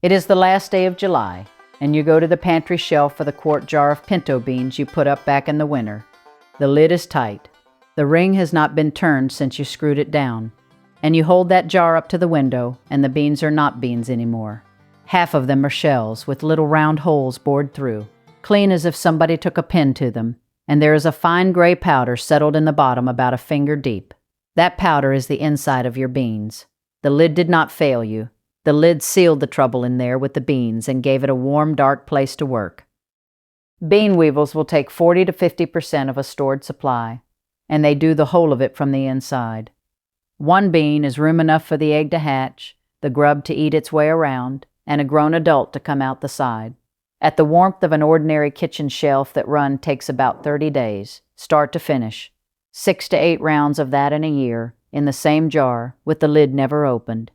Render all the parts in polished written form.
It is the last day of July, and you go to the pantry shelf for the quart jar of pinto beans you put up back in the winter. The lid is tight. The ring has not been turned since you screwed it down. And you hold that jar up to the window, and the beans are not beans anymore. Half of them are shells with little round holes bored through, clean as if somebody took a pin to them, and there is a fine gray powder settled in the bottom about a finger deep. That powder is the inside of your beans. The lid did not fail you. The lid sealed the trouble in there with the beans and gave it a warm, dark place to work. Bean weevils will take 40 to 50% of a stored supply, and they do the whole of it from the inside. One bean is room enough for the egg to hatch, the grub to eat its way around, and a grown adult to come out the side. At the warmth of an ordinary kitchen shelf that run takes about 30 days, start to finish. 6 to 8 rounds of that in a year, in the same jar, with the lid never opened.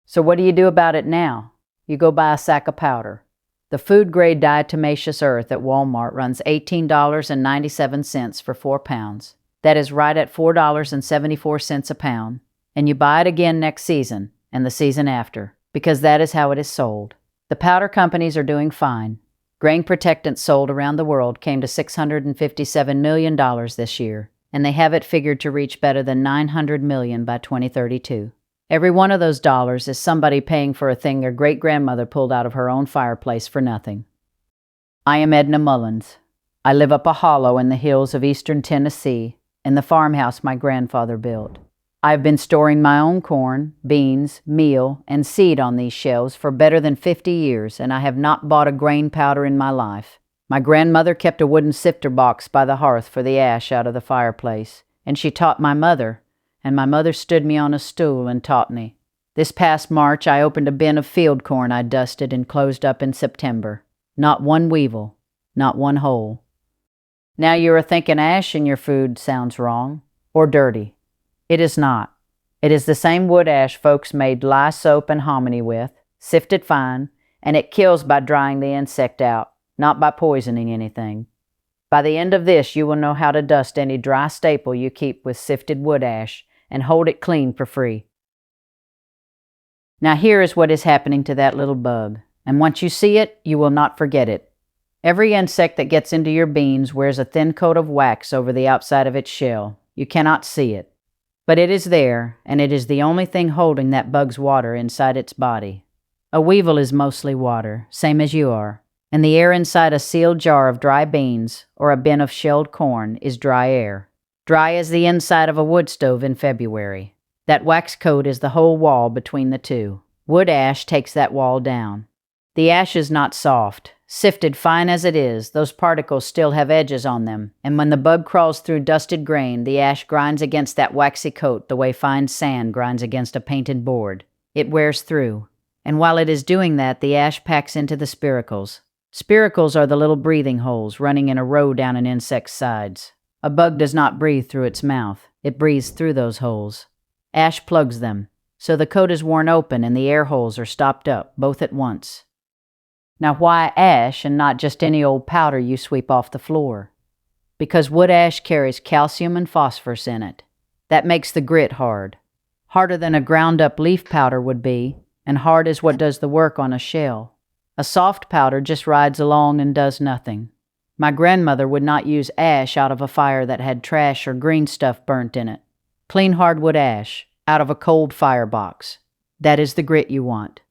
So what do you do about it now? You go buy a sack of powder. The food-grade diatomaceous earth at Walmart runs $18.97 for 4 pounds. That is right at $4.74 a pound. And you buy it again next season, and the season after, because that is how it is sold. The powder companies are doing fine. Grain protectants sold around the world came to $657 million this year, and they have it figured to reach better than $900 million by 2032. Every one of those dollars is somebody paying for a thing their great-grandmother pulled out of her own fireplace for nothing. I am Edna Mullins. I live up a hollow in the hills of eastern Tennessee, in the farmhouse my grandfather built. I have been storing my own corn, beans, meal, and seed on these shelves for better than 50 years, and I have not bought a grain powder in my life. My grandmother kept a wooden sifter box by the hearth for the ash out of the fireplace, and she taught my mother, and my mother stood me on a stool and taught me. This past March, I opened a bin of field corn I dusted and closed up in September. Not one weevil, not one hole. Now you are thinking ash in your food sounds wrong, or dirty. It is not. It is the same wood ash folks made lye soap and hominy with, sifted fine, and it kills by drying the insect out, not by poisoning anything. By the end of this, you will know how to dust any dry staple you keep with sifted wood ash, and hold it clean for free. Now here is what is happening to that little bug, and once you see it, you will not forget it. Every insect that gets into your beans wears a thin coat of wax over the outside of its shell. You cannot see it. But it is there, and it is the only thing holding that bug's water inside its body. A weevil is mostly water, same as you are, and the air inside a sealed jar of dry beans or a bin of shelled corn is dry air. Dry as the inside of a wood stove in February. That wax coat is the whole wall between the two. Wood ash takes that wall down. The ash is not soft. Sifted fine as it is, those particles still have edges on them, and when the bug crawls through dusted grain, the ash grinds against that waxy coat the way fine sand grinds against a painted board. It wears through. And while it is doing that, the ash packs into the spiracles. Spiracles are the little breathing holes running in a row down an insect's sides. A bug does not breathe through its mouth. It breathes through those holes. Ash plugs them, so the coat is worn open and the air holes are stopped up, both at once. Now why ash and not just any old powder you sweep off the floor? Because wood ash carries calcium and phosphorus in it. That makes the grit hard. Harder than a ground-up leaf powder would be, and hard is what does the work on a shell. A soft powder just rides along and does nothing. My grandmother would not use ash out of a fire that had trash or green stuff burnt in it. Clean hardwood ash, out of a cold firebox. That is the grit you want.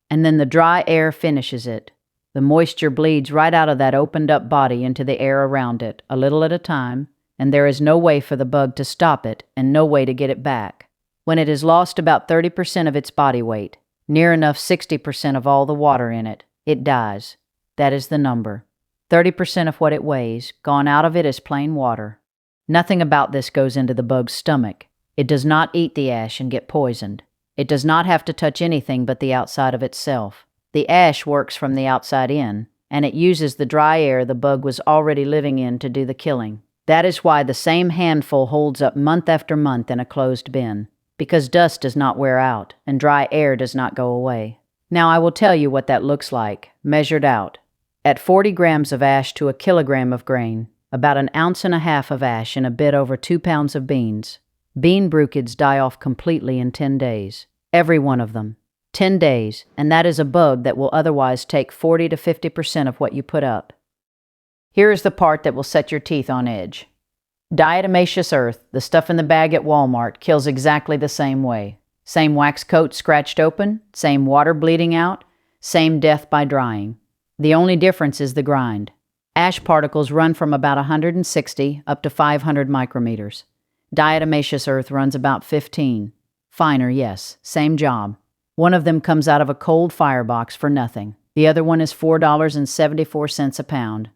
And then the dry air finishes it. The moisture bleeds right out of that opened-up body into the air around it, a little at a time, and there is no way for the bug to stop it and no way to get it back. When it has lost about 30% of its body weight, near enough 60% of all the water in it, it dies. That is the number. 30% of what it weighs, gone out of it as plain water. Nothing about this goes into the bug's stomach. It does not eat the ash and get poisoned. It does not have to touch anything but the outside of itself. The ash works from the outside in, and it uses the dry air the bug was already living in to do the killing. That is why the same handful holds up month after month in a closed bin, because dust does not wear out and dry air does not go away. Now I will tell you what that looks like, measured out. At 40 grams of ash to a kilogram of grain, about 1.5 ounces of ash in a bit over 2 pounds of beans. Bean bruchids die off completely in 10 days. Every one of them. 10 days, and that is a bug that will otherwise take 40 to 50% of what you put up. Here is the part that will set your teeth on edge. Diatomaceous earth, the stuff in the bag at Walmart, kills exactly the same way. Same wax coat scratched open, same water bleeding out, same death by drying. The only difference is the grind. Ash particles run from about 160 up to 500 micrometers. Diatomaceous earth runs about 15. Finer, yes, same job. One of them comes out of a cold firebox for nothing. The other one is $4.74 a pound.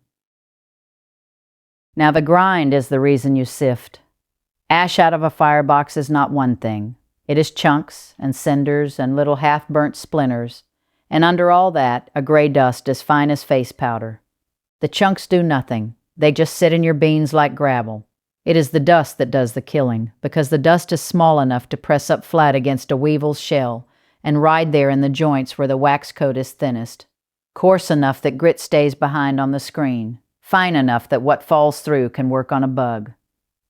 Now the grind is the reason you sift. Ash out of a firebox is not one thing. It is chunks and cinders and little half-burnt splinters, and under all that, a gray dust as fine as face powder. The chunks do nothing. They just sit in your beans like gravel. It is the dust that does the killing, because the dust is small enough to press up flat against a Weevils shell and ride there in the joints where the wax coat is thinnest. Coarse enough that grit stays behind on the screen. Fine enough that what falls through can work on a bug.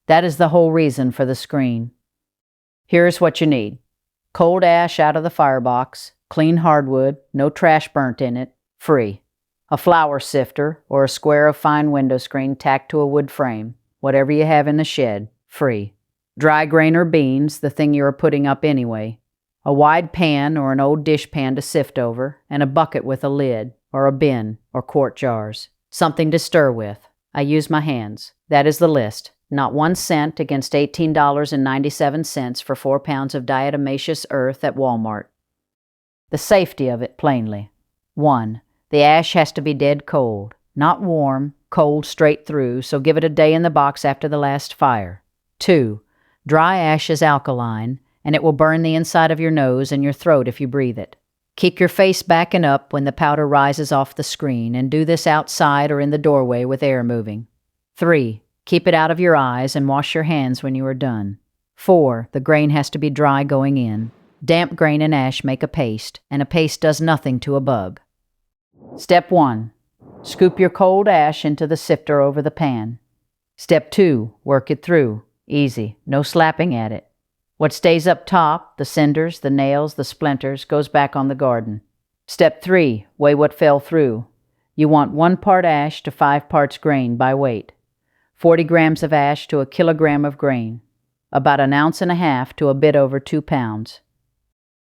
That is the whole reason for the screen. Here is what you need. Cold ash out of the firebox, clean hardwood, no trash burnt in it, free. A flour sifter or a square of fine window screen tacked to a wood frame, whatever you have in the shed, free. Dry grain or beans, the thing you are putting up anyway. A wide pan or an old dish pan to sift over, and a bucket with a lid, or a bin, or quart jars. Something to stir with. I use my hands. That is the list. Not 1 cent against $18.97 for 4 pounds of diatomaceous earth at Walmart. The safety of it, plainly. 1. The ash has to be dead cold. Not warm, cold straight through, so give it a day in the box after the last fire. 2. Dry ash is alkaline, and it will burn the inside of your nose and your throat if you breathe it. Keep your face backing up when the powder rises off the screen, and do this outside or in the doorway with air moving. 3. Keep it out of your eyes and wash your hands when you are done. 4. The grain has to be dry going in. Damp grain and ash make a paste, and a paste does nothing to a bug. Step 1. Scoop your cold ash into the sifter over the pan. Step 2. Work it through. Easy. No slapping at it. What stays up top, the cinders, the nails, the splinters, goes back on the garden. Step 3. Weigh what fell through. You want 1 part ash to 5 parts grain by weight. 40 grams of ash to a kilogram of grain. About 1.5 ounces to a bit over 2 pounds.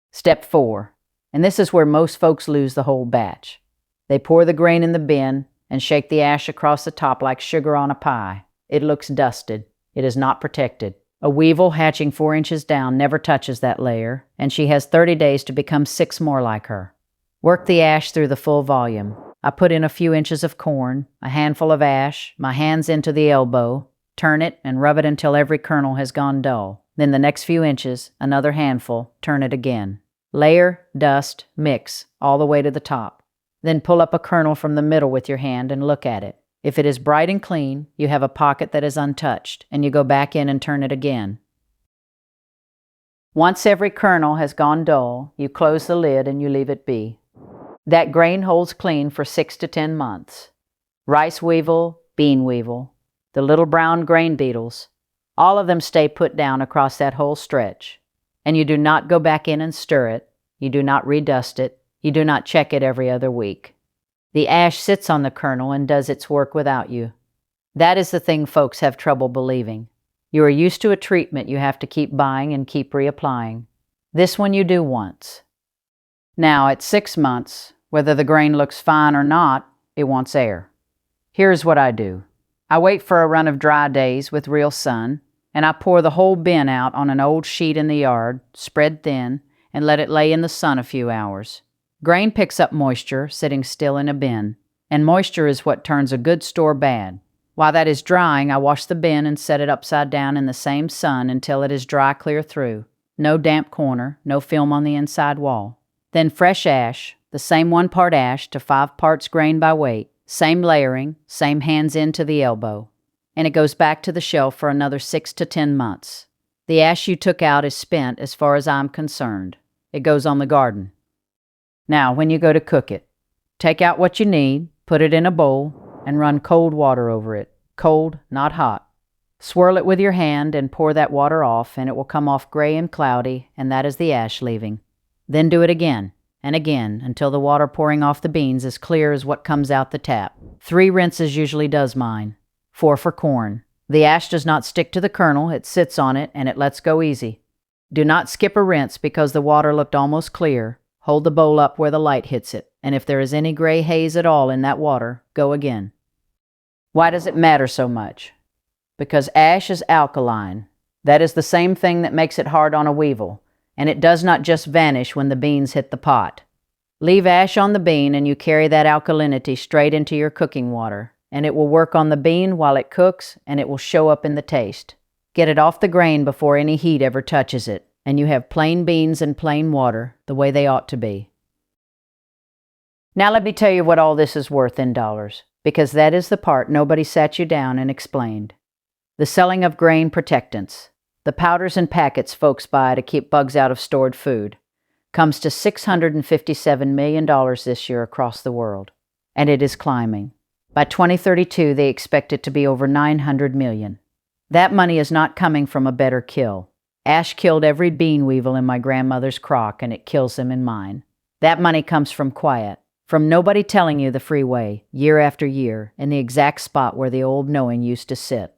Step 4. And this is where most folks lose the whole batch. They pour the grain in the bin and shake the ash across the top like sugar on a pie. It looks dusted. It is not protected. A weevil hatching 4 inches down never touches that layer, and she has 30 days to become 6 more like her. Work the ash through the full volume. I put in a few inches of corn, a handful of ash, my hands into the elbow, turn it and rub it until every kernel has gone dull. Then the next few inches, another handful, turn it again. Layer, dust, mix, all the way to the top. Then pull up a kernel from the middle with your hand and look at it. If it is bright and clean, you have a pocket that is untouched, and you go back in and turn it again. Once every kernel has gone dull, you close the lid and you leave it be. That grain holds clean for 6 to 10 months. Rice weevil, bean weevil, the little brown grain beetles, all of them stay put down across that whole stretch. And you do not go back in and stir it, you do not redust it, you do not check it every other week. The ash sits on the kernel and does its work without you. That is the thing folks have trouble believing. You are used to a treatment you have to keep buying and keep reapplying. This one you do once. Now, at 6 months, whether the grain looks fine or not, it wants air. Here's what I do. I wait for a run of dry days with real sun, and I pour the whole bin out on an old sheet in the yard, spread thin, and let it lay in the sun a few hours. Grain picks up moisture sitting still in a bin, and moisture is what turns a good store bad. While that is drying, I wash the bin and set it upside down in the same sun until it is dry clear through. No damp corner, no film on the inside wall. Then fresh ash, the same 1 part ash to 5 parts grain by weight, same layering, same hands in to the elbow. And it goes back to the shelf for another 6 to 10 months. The ash you took out is spent as far as I'm concerned. It goes on the garden. Now, when you go to cook it, take out what you need, put it in a bowl, and run cold water over it. Cold, not hot. Swirl it with your hand and pour that water off, and it will come off gray and cloudy, and that is the ash leaving. Then do it again and again until the water pouring off the beans is clear as what comes out the tap. 3 rinses usually does mine. 4 for corn. The ash does not stick to the kernel, it sits on it and it lets go easy. Do not skip a rinse because the water looked almost clear. Hold the bowl up where the light hits it, and if there is any gray haze at all in that water, go again. Why does it matter so much? Because ash is alkaline. That is the same thing that makes it hard on a weevil, and it does not just vanish when the beans hit the pot. Leave ash on the bean and you carry that alkalinity straight into your cooking water, and it will work on the bean while it cooks, and it will show up in the taste. Get it off the grain before any heat ever touches it, and you have plain beans and plain water, the way they ought to be. Now let me tell you what all this is worth in dollars, because that is the part nobody sat you down and explained. The selling of grain protectants, the powders and packets folks buy to keep bugs out of stored food, comes to $657 million this year across the world, and it is climbing. By 2032, they expect it to be over $900 million. That money is not coming from a better kill. Ash killed every bean weevil in my grandmother's crock, and it kills them in mine. That money comes from quiet, from nobody telling you the free way, year after year, in the exact spot where the old knowing used to sit.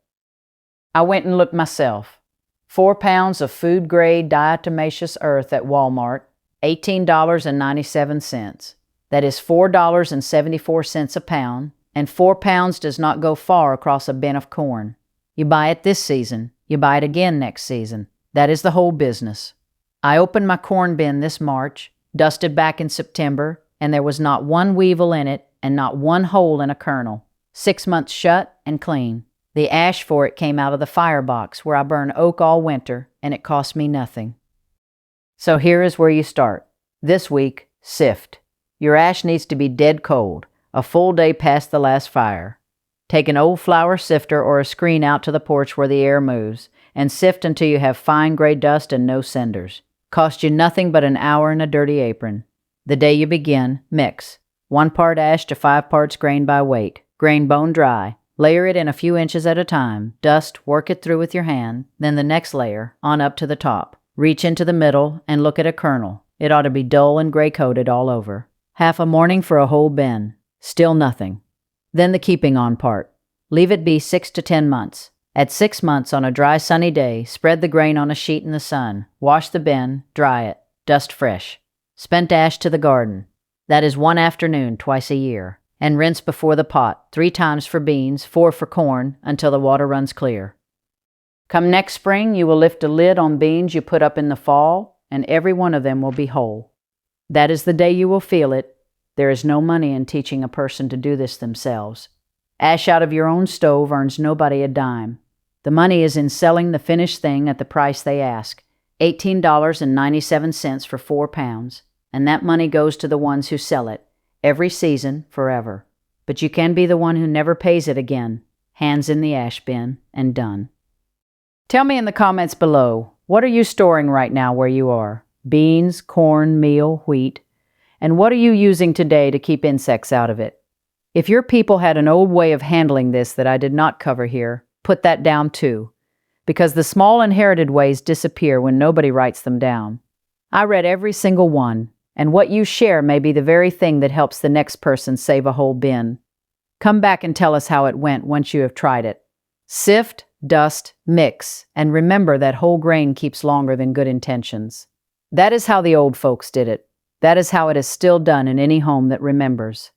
I went and looked myself. 4 pounds of food-grade diatomaceous earth at Walmart, $18.97. That is $4.74 a pound, and 4 pounds does not go far across a bin of corn. You buy it this season, you buy it again next season. That is the whole business. I opened my corn bin this March, dusted back in September, and there was not one weevil in it and not one hole in a kernel. 6 months shut and clean. The ash for it came out of the firebox where I burn oak all winter, and it cost me nothing. So here is where you start. This week, sift. Your ash needs to be dead cold, a full day past the last fire. Take an old flour sifter or a screen out to the porch where the air moves, and sift until you have fine gray dust and no cinders. Cost you nothing but an hour and a dirty apron. The day you begin, mix. 1 part ash to 5 parts grain by weight. Grain bone dry. Layer it in a few inches at a time. Dust, work it through with your hand. Then the next layer, on up to the top. Reach into the middle and look at a kernel. It ought to be dull and gray-coated all over. Half a morning for a whole bin. Still nothing. Then the keeping on part. Leave it be 6 to 10 months. At 6 months on a dry sunny day, spread the grain on a sheet in the sun. Wash the bin, dry it. Dust fresh. Spent ash to the garden. That is 1 afternoon twice a year. And rinse before the pot, 3 times for beans, 4 for corn, until the water runs clear. Come next spring, you will lift a lid on beans you put up in the fall, and every one of them will be whole. That is the day you will feel it. There is no money in teaching a person to do this themselves. Ash out of your own stove earns nobody a dime. The money is in selling the finished thing at the price they ask, $18.97 for 4 pounds, and that money goes to the ones who sell it. Every season, forever. But you can be the one who never pays it again. Hands in the ash bin, and done. Tell me in the comments below, what are you storing right now where you are? Beans, corn, meal, wheat? And what are you using today to keep insects out of it? If your people had an old way of handling this that I did not cover here, put that down too. Because the small inherited ways disappear when nobody writes them down. I read every single one. And what you share may be the very thing that helps the next person save a whole bin. Come back and tell us how it went once you have tried it. Sift, dust, mix, and remember that whole grain keeps longer than good intentions. That is how the old folks did it. That is how it is still done in any home that remembers.